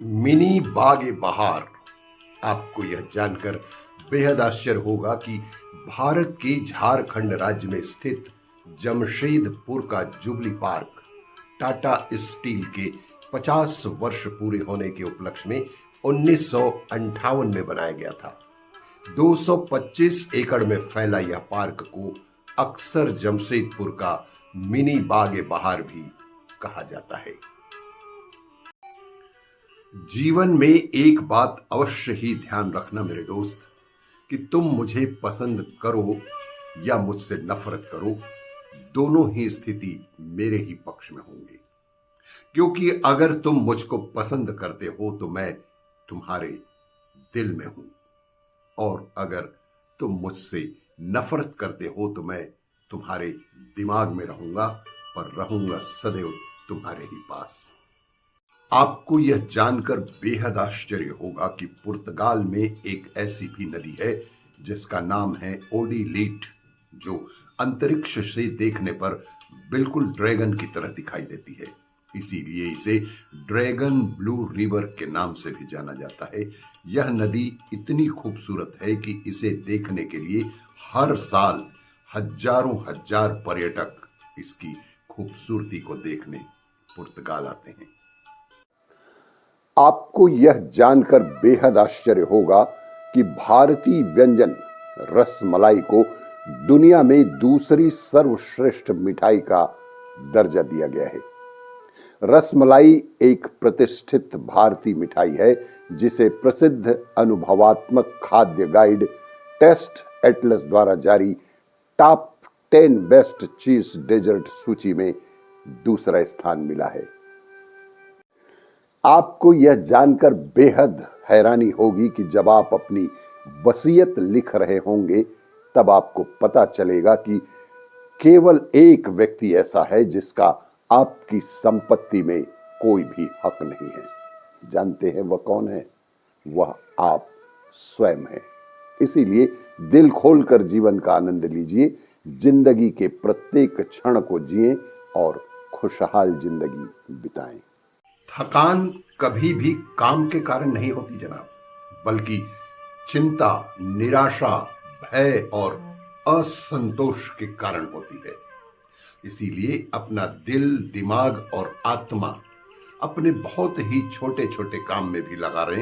Mini बाग ए बहार। आपको यह जानकर बेहद आश्चर्य होगा कि भारत के झारखंड राज्य में स्थित जमशेदपुर का जुबली पार्क टाटा स्टील के 50 वर्ष पूरे होने के उपलक्ष्य में 1958 में बनाया गया था। 225 एकड़ में फैला यह पार्क को अक्सर जमशेदपुर का मिनी बाग ए बहार भी कहा जाता है। जीवन में एक बात अवश्य ही ध्यान रखना मेरे दोस्त, कि तुम मुझे पसंद करो या मुझसे नफरत करो, दोनों ही स्थिति मेरे ही पक्ष में होंगे। क्योंकि अगर तुम मुझको पसंद करते हो तो मैं तुम्हारे दिल में हूं, और अगर तुम मुझसे नफरत करते हो तो मैं तुम्हारे दिमाग में रहूंगा और रहूंगा सदैव तुम्हारे ही पास। आपको यह जानकर बेहद आश्चर्य होगा कि पुर्तगाल में एक ऐसी भी नदी है जिसका नाम है ओडिलीट, जो अंतरिक्ष से देखने पर बिल्कुल ड्रैगन की तरह दिखाई देती है। इसीलिए इसे ड्रैगन ब्लू रिवर के नाम से भी जाना जाता है। यह नदी इतनी खूबसूरत है कि इसे देखने के लिए हर साल हजारों हजार पर्यटक इसकी खूबसूरती को देखने पुर्तगाल आते हैं। आपको यह जानकर बेहद आश्चर्य होगा कि भारतीय व्यंजन रसमलाई को दुनिया में दूसरी सर्वश्रेष्ठ मिठाई का दर्जा दिया गया है। रसमलाई एक प्रतिष्ठित भारतीय मिठाई है जिसे प्रसिद्ध अनुभवात्मक खाद्य गाइड टेस्ट एटलस द्वारा जारी टॉप 10 बेस्ट चीज डेजर्ट सूची में दूसरा स्थान मिला है। आपको यह जानकर बेहद हैरानी होगी कि जब आप अपनी वसीयत लिख रहे होंगे तब आपको पता चलेगा कि केवल एक व्यक्ति ऐसा है जिसका आपकी संपत्ति में कोई भी हक नहीं है। जानते हैं वह कौन है? वह आप स्वयं हैं। इसीलिए दिल खोलकर जीवन का आनंद लीजिए, जिंदगी के प्रत्येक क्षण को जिएं और खुशहाल जिंदगी बिताएं। थकान कभी भी काम के कारण नहीं होती जनाब, बल्कि चिंता, निराशा, भय और असंतोष के कारण होती है। इसीलिए अपना दिल, दिमाग और आत्मा अपने बहुत ही छोटे छोटे काम में भी लगा रहे।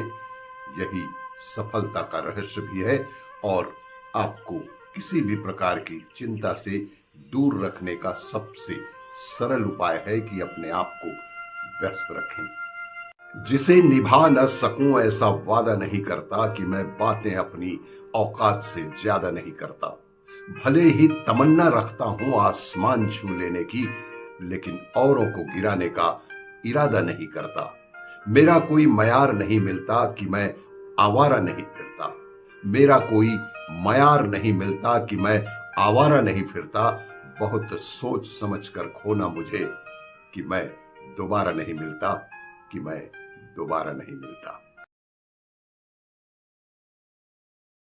यही सफलता का रहस्य भी है और आपको किसी भी प्रकार की चिंता से दूर रखने का सबसे सरल उपाय है कि अपने आप को व्यस्त रखें। जिसे निभा न सकूं ऐसा वादा नहीं करता कि मैं बातें अपनी औकात से ज्यादा नहीं करता। भले ही तमन्ना रखता हूं आसमान छू लेने की, लेकिन औरों को गिराने का इरादा नहीं करता। मेरा कोई मयार नहीं मिलता कि मैं आवारा नहीं फिरता। मेरा कोई मयार नहीं मिलता कि मैं आवारा नहीं फिरता। बहुत सोच समझ कर खोना मुझे कि मैं दोबारा नहीं मिलता, कि मैं दोबारा नहीं मिलता।